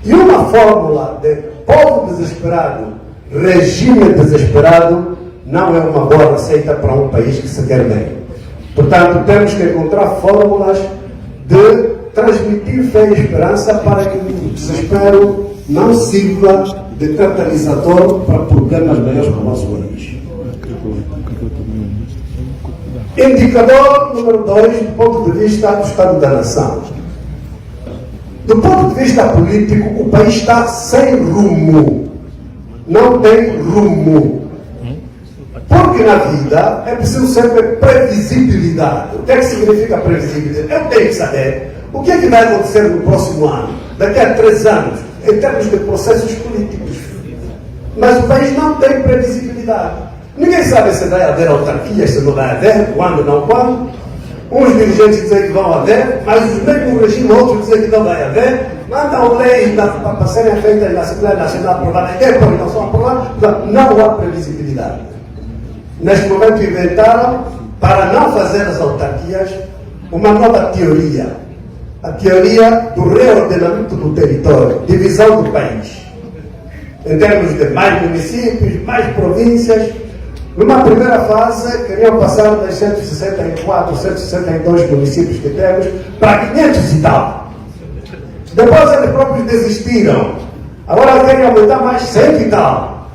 E uma fórmula de povo desesperado, regime desesperado, não é uma boa receita para um país que se quer bem. Portanto, temos que encontrar fórmulas de transmitir fé e esperança para que o desespero não sirva de catalisador para problemas maiores para o nosso país. Indicador número 2, do ponto de vista do Estado da Nação. Do ponto de vista político, o país está sem rumo. Não tem rumo. Porque na vida é preciso sempre previsibilidade. O que é que significa previsibilidade? Eu tenho que saber o que é que vai acontecer no próximo ano, daqui a 3 anos, em termos de processos políticos. Mas o país não tem previsibilidade. Ninguém sabe se vai haver autarquias, se não vai haver, quando, não quando. Uns dirigentes dizem que vão haver, mas os mesmos regimes, outros dizem que não vai haver. Mandam leis para serem feitas na Assembleia Nacional aprovada, e depois não são aprovadas. Não há previsibilidade. Neste momento inventaram, para não fazer as autarquias, uma nova teoria. A teoria do reordenamento do território, divisão do país. Em termos de mais municípios, mais províncias. Numa primeira fase, queriam passar das 164, 162 municípios que temos para 500 e tal. Depois eles próprios desistiram. Agora querem aumentar mais 100 e tal.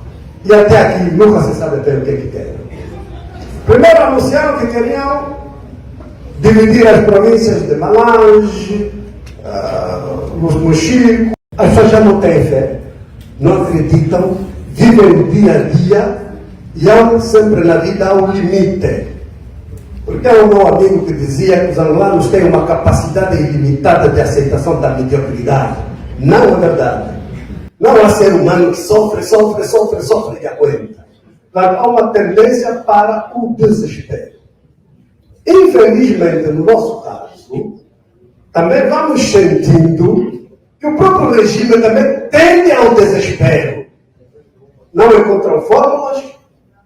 E até aqui nunca se sabe até o que é que querem. Primeiro anunciaram que queriam dividir as províncias de Malange, os Mochico. As pessoas já não têm fé, não acreditam, vivem o dia a dia e há sempre na vida um limite. Porque é o meu amigo que dizia que os angolanos têm uma capacidade ilimitada de aceitação da mediocridade. Não é verdade. Não há ser humano que sofre e aguenta. Há uma tendência para o desespero. Infelizmente, no nosso caso, também vamos sentindo que o próprio regime também tende ao desespero. Não encontram fórmulas,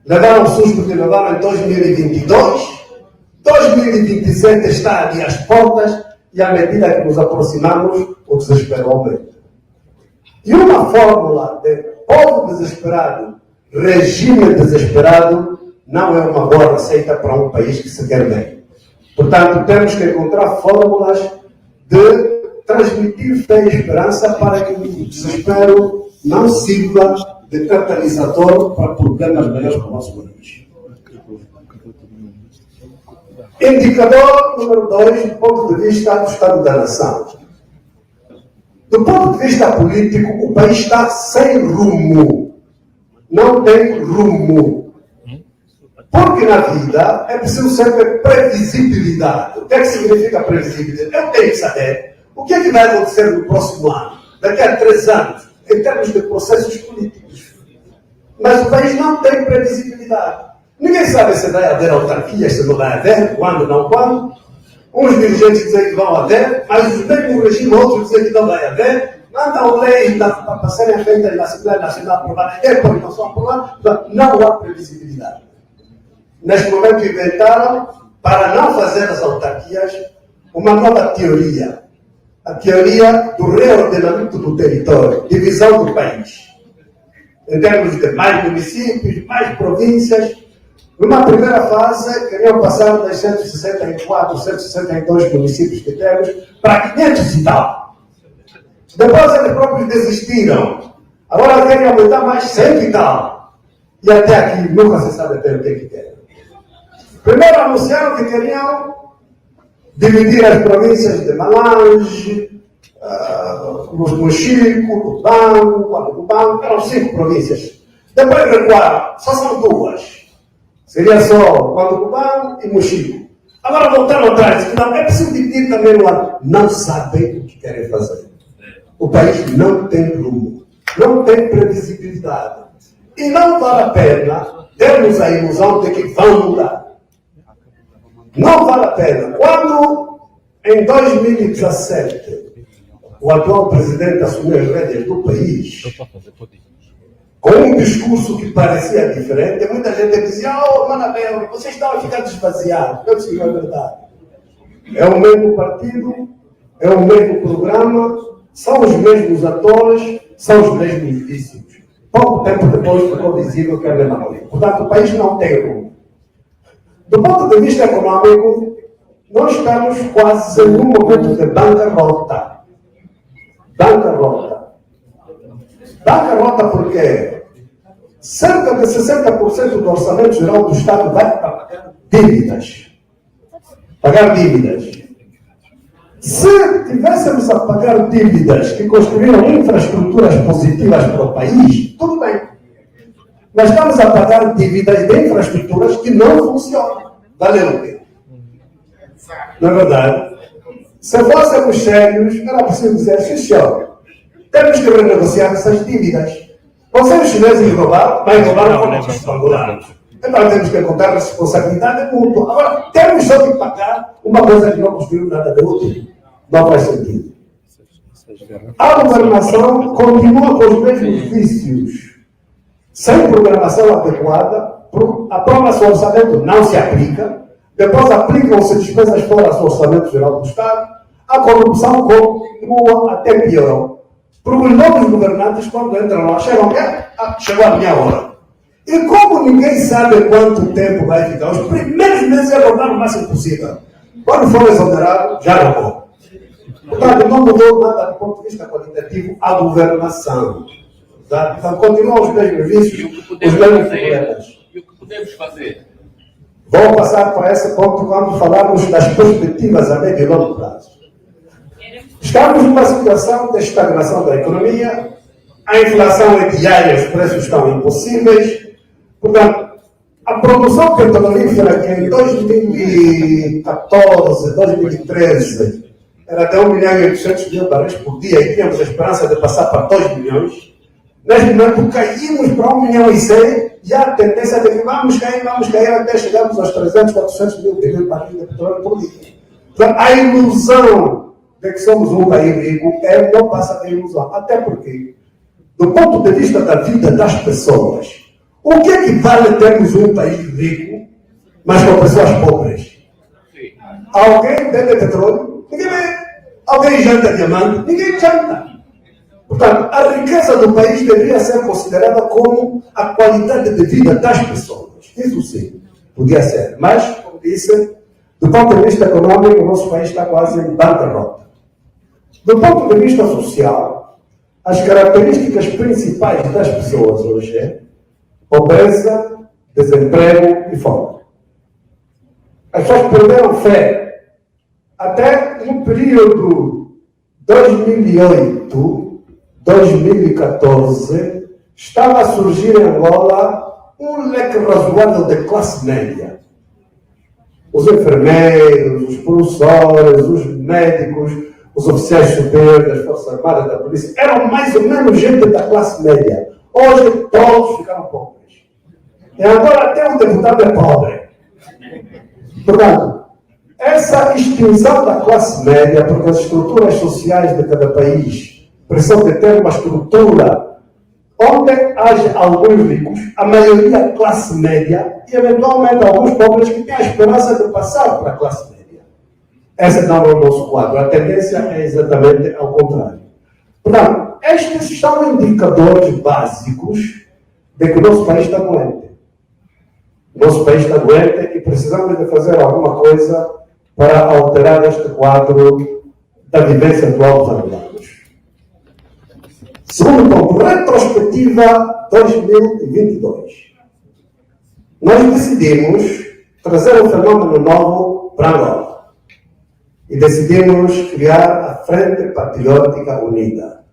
levaram o susto que levaram em 2022, 2027 está ali às portas e à medida que nos aproximamos, o desespero aumenta. E uma fórmula de povo desesperado, regime desesperado, não é uma boa receita para um país que se quer bem. Portanto, temos que encontrar fórmulas de transmitir fé e esperança para que o desespero não sirva de catalisador para problemas maiores para o nosso país. Indicador número 2, do ponto de vista do Estado da Nação. Do ponto de vista político, o país está sem rumo. Não tem rumo. Porque na vida é preciso sempre previsibilidade. O que é que significa previsibilidade? Eu tenho que saber o que é que vai acontecer no próximo ano, daqui a 3 anos, em termos de processos políticos. Mas o país não tem previsibilidade. Ninguém sabe se vai haver autarquias, se não vai haver, quando, não quando. Uns dirigentes dizem que vão haver, mas os mesmos regimes, outros dizem que não vai haver. Mandam leis para serem feitas na Assembleia Nacional aprovada, e depois não são aprovadas. Não há previsibilidade. Neste momento inventaram, para não fazer as autarquias, uma nova teoria. A teoria do reordenamento do território, divisão do país. Em termos de mais municípios, mais províncias. Numa primeira fase, queriam passar das 164, 162 municípios que temos para 500 e tal. Depois eles próprios desistiram. Agora querem aumentar mais 100 e tal. E até aqui nunca se sabe até o que é que querem. Primeiro anunciaram que queriam dividir as províncias de Malange, os Mochico, Lubango, eram 5 províncias. Depois recuaram, só são 2. Seria só Lubango e Mochico. Agora voltaram atrás, não, é preciso dividir também no ano. Não sabem o que querem fazer. O país não tem rumo, não tem previsibilidade. E não vale a pena termos a ilusão de que vão mudar. Não vale a pena. Quando, em 2017, o atual presidente assumiu as rédeas do país, com um discurso que parecia diferente, muita gente dizia: "Oh, Manabel, vocês estão a ficar esvaziados." Eu disse: "Não é verdade. É o mesmo partido, é o mesmo programa, São os mesmos atores, são os mesmos vícios. Pouco tempo depois ficou visível que é a mesma coisa. Portanto, o país não tem rumo. Do ponto de vista econômico, nós estamos quase num momento de bancarrota. Bancarrota. Bancarrota porque cerca de 60% do orçamento geral do Estado vai para pagar dívidas. Pagar dívidas. Se tivéssemos a pagar dívidas que construíram infraestruturas positivas para o país, tudo bem. Mas estamos a pagar dívidas de infraestruturas que não funcionam. Valeu o quê? Na verdade, se fôssemos sérios, era preciso dizer, senhor, temos que renegociar essas dívidas. Vocês chineses roubaram, mas roubaram como os estrangulados. Então temos que encontrar a responsabilidade mútua. Agora, temos só que pagar uma coisa que não construiu nada de útil. Não faz sentido. A governação continua com os mesmos vícios. Sem programação adequada, aprova-se o orçamento, não se aplica. Depois aplicam-se despesas fora do orçamento geral do Estado. A corrupção continua até pior. Porque os novos governantes, quando entram lá, chegam chegou a minha hora. E como ninguém sabe quanto tempo vai ficar, os primeiros meses é roubar o máximo possível. Quando for exonerado, já roubou. Portanto, não mudou nada do ponto de vista qualitativo a governação. Tá? Então, continuam os mesmos vícios, os mesmos problemas. E o que podemos fazer? Vou passar para esse ponto quando falarmos das perspectivas a médio e longo prazo. Estamos numa situação de estagnação da economia, a inflação é diária, os preços estão impossíveis. Portanto, a produção petrolífera que em 2014, 2013 era de 1.800.000 barris por dia e tínhamos a esperança de passar para 2 milhões. Neste momento caímos para 1,1 milhão e a tendência de que vamos cair até chegarmos aos 300, 400 mil barris de petróleo por dia. Então, a ilusão de que somos um país rico não passa de ilusão. Até porque, do ponto de vista da vida das pessoas, o que é que vale termos um país rico, mas com pessoas pobres? Alguém bebe petróleo? Ninguém bebe. Alguém janta diamante? Ninguém janta. Portanto, a riqueza do país deveria ser considerada como a qualidade de vida das pessoas. Isso sim, podia ser. Mas, como disse, do ponto de vista econômico, o nosso país está quase em bancarrota. Do ponto de vista social, as características principais das pessoas hoje é pobreza, desemprego e fome. As pessoas perderam fé. Até no período 2008, 2014, estava a surgir em Angola um leque razoável de classe média. Os enfermeiros, os professores, os médicos, os oficiais superiores das Forças Armadas, da Polícia, eram mais ou menos gente da classe média. Hoje todos ficaram pobres. E agora até o deputado é pobre. Portanto, essa extinção da classe média, porque as estruturas sociais de cada país precisam de ter uma estrutura onde haja alguns ricos, a maioria classe média, e eventualmente alguns pobres que têm a esperança de passar para a classe média. Esse não é o nosso quadro. A tendência é exatamente ao contrário. Portanto, estes são indicadores básicos de que o nosso país está doente. O nosso país está doente e precisamos de fazer alguma coisa para alterar este quadro da vivência atual dos angolanos. Segundo ponto, retrospectiva 2022. Nós decidimos trazer um fenômeno novo para Angola. E decidimos criar a Frente Patriótica Unida,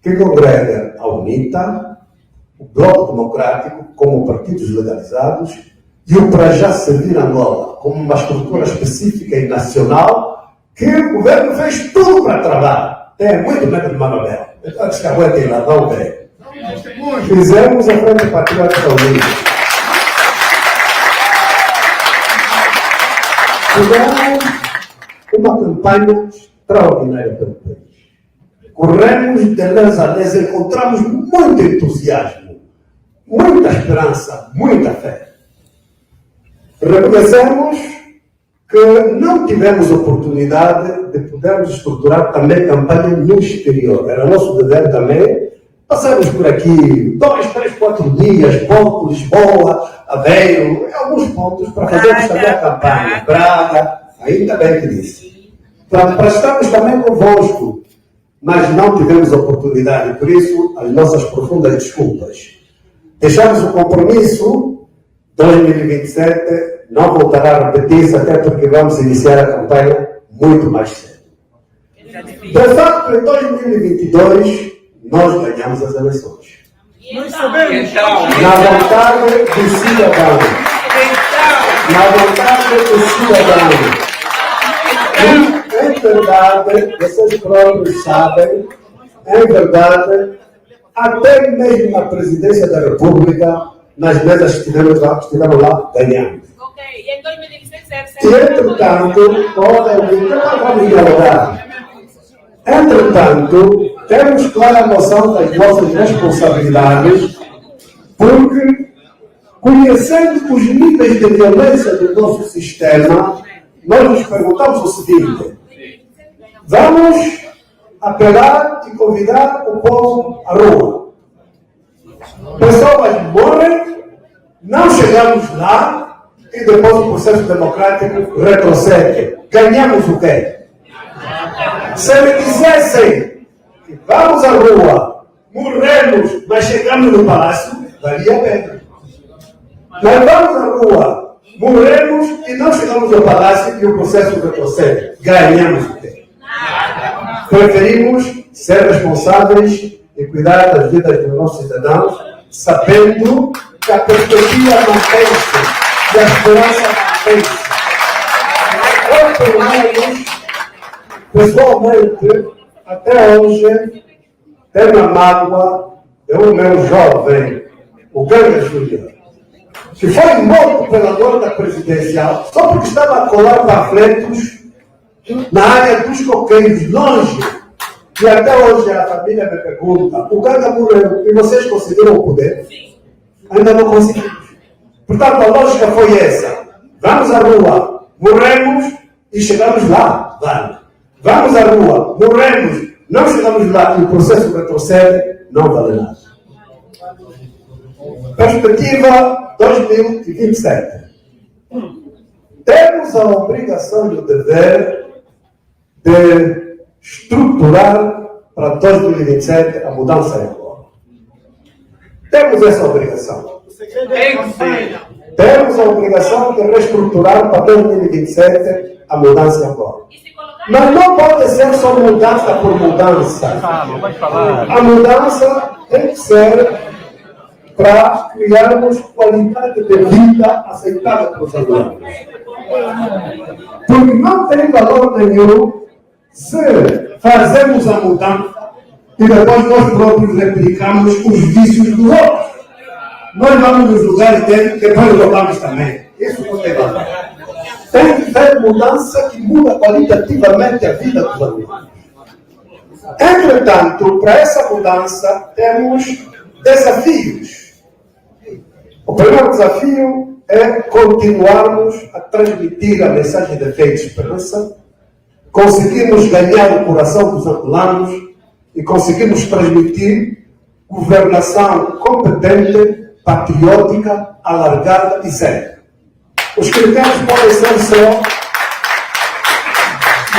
que congrega a UNITA, o Bloco Democrático como partidos legalizados e o Para Já Servir Angola como uma estrutura específica e nacional que o governo fez tudo para travar. Tem muito medo de Manoel. Então, que aguentem lá, não vem. Fizemos a Frente Patriótica Unida. Fizemos uma campanha extraordinária pelo país. Corremos de les a les, encontramos muito entusiasmo, muita esperança, muita fé. Reconhecemos que não tivemos oportunidade de podermos estruturar também campanha no exterior. Era nosso dever também. Passamos por aqui 2, 3, 4 dias, Porto, Lisboa, Aveiro, em alguns pontos, para fazermos também a campanha. Braga, ainda bem que disse. Para estarmos também convosco, mas não tivemos oportunidade, por isso, as nossas profundas desculpas. Deixamos o compromisso, 2027 não voltará a repetir-se, até porque vamos iniciar a campanha muito mais cedo. De facto, em 2022, nós ganhamos as eleições. Nós sabemos. Na vontade do cidadão. Na vontade do cidadão. E, em verdade, vocês próprios sabem, em verdade, até mesmo na presidência da República, nas mesas que estiveram lá, ganhamos. Ok, e em 2016 E, entretanto, vamos dialogar. Entretanto, temos clara noção das nossas responsabilidades, porque, conhecendo os níveis de violência do nosso sistema, nós nos perguntamos o seguinte: vamos apelar e convidar o povo à rua. Pessoas morrem, não chegamos lá e depois o processo democrático retrocede. Ganhamos o quê? Se me dissessem que vamos à rua, morremos, mas chegamos no palácio, valia a pena. Mas vamos à rua, morremos e não chegamos ao palácio e o processo retrocede. Ganhamos o quê? Preferimos ser responsáveis e cuidar das vidas dos nossos cidadãos, sabendo que a perspectiva mantém-se e a esperança mantém-se. Ou pelo menos, pessoalmente, até hoje, tenho a mágoa de um meu jovem, o Ganga Júnior, que foi morto pela guarda presidencial só porque estava a colar panfletos na área dos coqueiros, longe. E até hoje a família me pergunta: o Ganga morreu e vocês conseguiram o poder? Ainda não conseguimos. Portanto, a lógica foi essa: vamos à rua, morremos e chegamos lá. Vamos à rua, morremos, não chegamos lá e o processo retrocede, não vale nada. Perspectiva 2027. Temos a obrigação e o dever de estruturar para 2027 a mudança em Angola. Temos essa obrigação. Temos a obrigação de reestruturar para 2027 a mudança em Angola. Mas não pode ser só mudança por mudança. A mudança tem que ser para criarmos qualidade de vida aceitável para os angolanos. Porque não tem valor nenhum se fazemos a mudança e depois nós próprios replicamos os vícios dos outros. Nós vamos nos lugares e depois roubamos também. Isso não tem valor. Tem que ter mudança que muda qualitativamente a vida dos angolanos. Entretanto, para essa mudança, temos desafios. O primeiro desafio é continuarmos a transmitir a mensagem de fé e de esperança, conseguimos ganhar o coração dos angolanos e conseguimos transmitir governação competente, patriótica, alargada e séria. Os critérios podem ser só...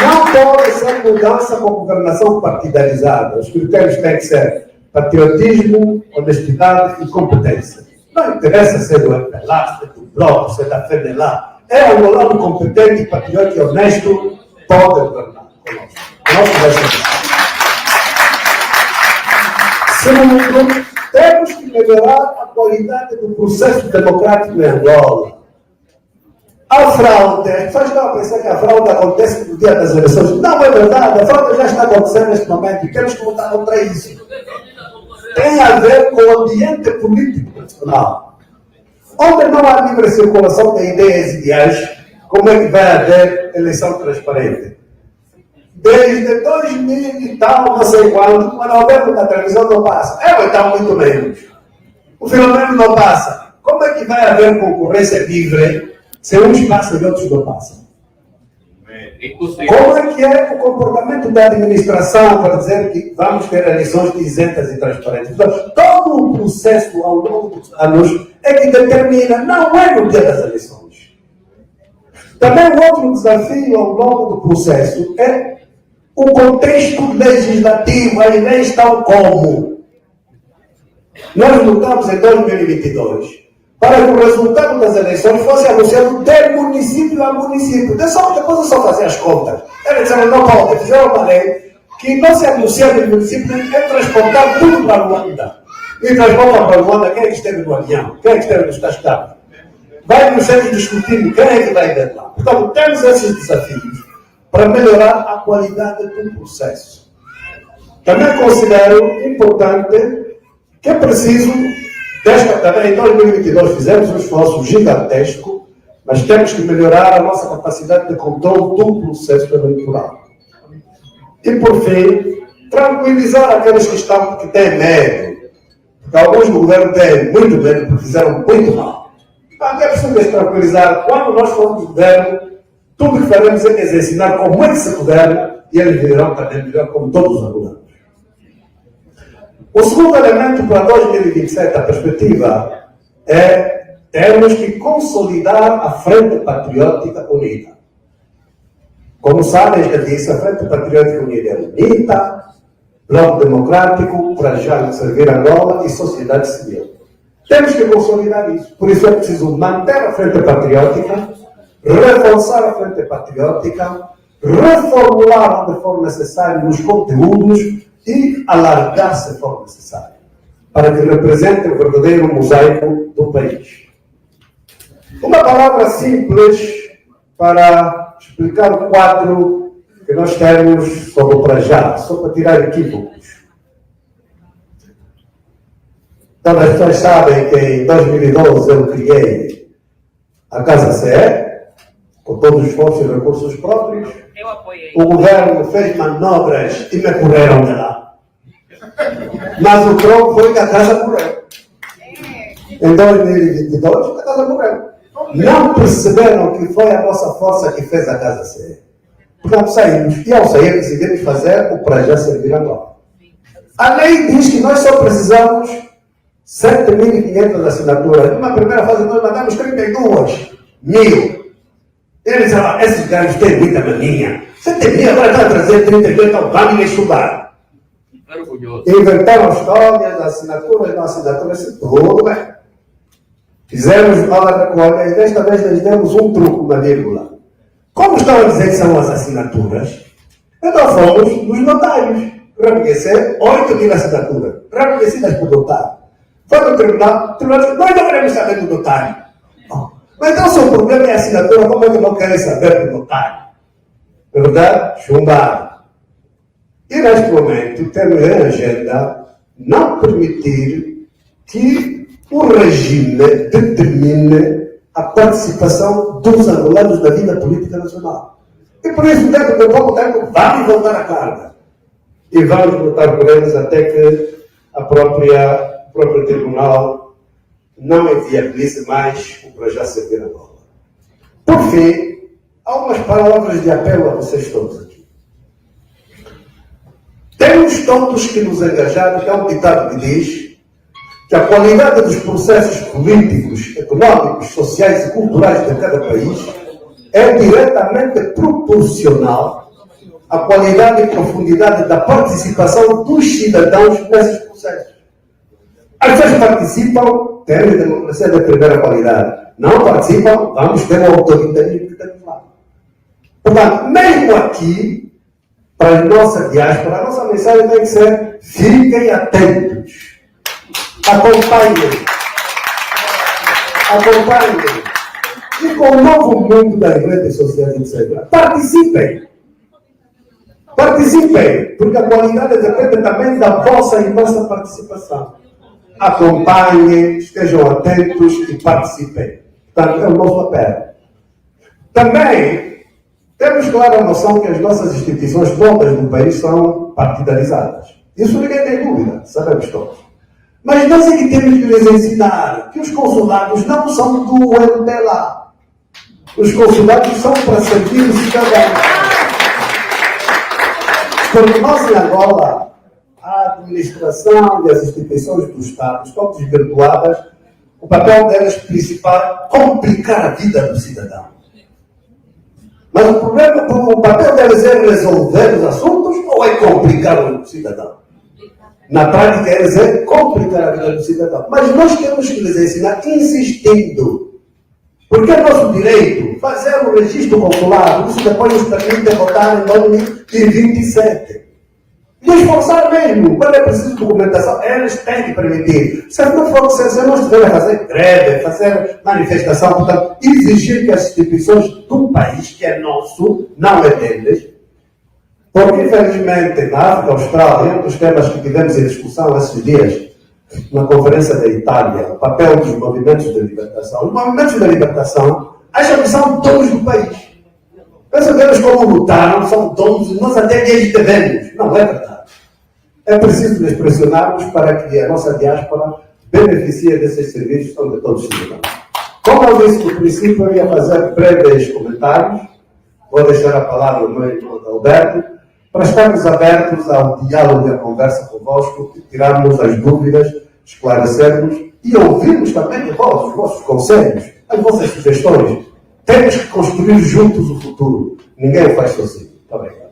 Não pode ser mudança com governação partidarizada. Os critérios têm que ser patriotismo, honestidade e competência. Não interessa ser do MPLA, ser do Bloco, ser da FEDELA. É angolano competente, patriota e honesto, pode governar conosco. Vai ser. Segundo, temos que melhorar a qualidade do processo democrático em Angola. A fraude, as pessoas estão a pensar que a fraude acontece no dia das eleições. Não é verdade, a fraude já está acontecendo neste momento e temos que lutar contra isso. Tem a ver com o ambiente político nacional. Onde não há livre circulação de ideias e ideais, como é que vai haver eleição transparente? Desde 2000 e tal, não sei quando o governo da televisão não passa. Então muito menos. O fenômeno não passa. Como é que vai haver concorrência livre se uns passam e outros não passam? Impossível. Como é que é o comportamento da administração para dizer que vamos ter eleições isentas e transparentes? Então, todo o processo ao longo dos anos é que determina, não é no dia das eleições. Também um outro desafio ao longo do processo é o contexto legislativo, as leis tal como. Nós lutamos em 2022 para que o resultado das eleições fosse anunciado de município a município. Depois eu só fazer as contas. Eles disseram, não pode, fizeram uma lei que não se anuncia no município, é transportar tudo para Luanda. E transporta para Luanda quem é que esteve no avião, quem é que esteve nos cascados. Vai no centro de escrutínio, quem é que vai ver lá. Portanto, temos esses desafios para melhorar a qualidade do processo. Também considero importante que é preciso, também em 2022 fizemos um esforço gigantesco, mas temos que melhorar a nossa capacidade de controle do processo eleitoral. E, por fim, tranquilizar aqueles que têm medo, porque alguns do governo têm muito medo, porque fizeram muito mal. Então, é preciso tranquilizar, quando nós formos governo, tudo que faremos é ensinar como é que se governa, e eles virão também melhor como todos os governos. O segundo elemento para 2027, a perspectiva, é termos que consolidar a Frente Patriótica Unida. Como sabem, já disse, a Frente Patriótica Unida é unida, Bloco Democrático, para já servir Angola e sociedade civil. Temos que consolidar isso. Por isso é preciso manter a Frente Patriótica, reforçar a Frente Patriótica, reformular onde for necessário nos conteúdos e alargar se for necessário, para que represente o verdadeiro mosaico do país. Uma palavra simples para explicar o quadro que nós temos sobre o para já, só para tirar equívocos. Então, as pessoas sabem que em 2012 eu criei a Casa CE, com todos os esforços e recursos próprios. Eu apoiei. O governo fez manobras e me correram de lá. Mas o tronco foi que a casa morreu. Em 2022, a casa morreu. Não perceberam que foi a nossa força que fez a casa sair. Portanto, saímos. E ao sair, decidimos fazer o para já servir agora. A lei diz que nós só precisamos 7.500 assinaturas. Numa primeira fase, nós mandamos 32 mil. Eles disseram, esses gajos têm muita maninha. 7.000, agora está a trazer 32, então vamos estudar. Orgulhoso. Inventaram histórias, assinaturas, não assinaturas, tudo bem. Fizemos nova recolha e desta vez nós demos um truque, uma vírgula. Como estão a dizer que são as assinaturas, então fomos nos notários reconhecer 8.000 assinaturas, reconhecidas por notário. Foi no tribunal disse, nós não queremos saber do notário. Mas então, se o problema é a assinatura, como é que não querem saber do notário? Na verdade, chumbado. E neste momento, temos em agenda não permitir que o regime determine a participação dos angolanos na vida política nacional. E por isso, dentro de pouco tempo, vamos voltar à carga. E vamos lutar por eles até que o próprio tribunal não inviabilize mais o projeto servir Angola. Por fim, há umas palavras de apelo a vocês todos aqui. Temos todos que nos engajar, que é um ditado que diz que a qualidade dos processos políticos, económicos, sociais e culturais de cada país é diretamente proporcional à qualidade e profundidade da participação dos cidadãos nesses processos. As pessoas participam, têm democracia de primeira qualidade. Não participam, vamos ter o autoritarismo que temos lá. Portanto, mesmo aqui, para a nossa diáspora, a nossa mensagem tem que ser: fiquem atentos. Acompanhem. E com o novo mundo das redes sociais, etc., participem, porque a qualidade depende também da vossa e nossa participação. Acompanhem, estejam atentos e participem. Portanto, é o nosso papel. Também temos clara a noção que as nossas instituições todas no país são partidarizadas. Isso ninguém tem dúvida, sabemos todos. Mas nós é que temos que lhes ensinar que os consulados não são do MPLA. Os consulados são para servir o cidadão. Porque nós em Angola, a administração e as instituições do Estado estão desvirtuadas, o papel delas principal é complicar a vida do cidadão. Mas o problema, o papel delas é resolver os assuntos ou é complicar o cidadão? Na prática, eles é complicar a vida do cidadão. Mas nós temos que lhes ensinar insistindo. Porque é nosso direito fazer um registro consular, isso depois nos permite votar em 2027. E esforçar mesmo, quando é preciso documentação, eles têm que permitir. Se não for, se não estiverem a fazer greve, fazer manifestação, portanto, exigir que as instituições do país, que é nosso, não é deles, porque infelizmente na África Austral, um dos temas que tivemos em discussão esses dias, na conferência da Itália, o papel dos movimentos de libertação. Os movimentos de libertação acham que são donos do país. Pensam que eles como lutaram, são donos, nós até lhes devemos. Não é verdade. É preciso lhes pressionarmos para que a nossa diáspora beneficie desses serviços que são de todos os cidadãos. Como eu disse no princípio, eu ia fazer breves comentários. Vou deixar a palavra ao meu irmão Alberto, para estarmos abertos ao diálogo e à conversa convosco, tirarmos as dúvidas, esclarecermos e ouvirmos também de vós, os vossos conselhos, as vossas sugestões. Temos que construir juntos o futuro. Ninguém o faz sozinho. Está bem.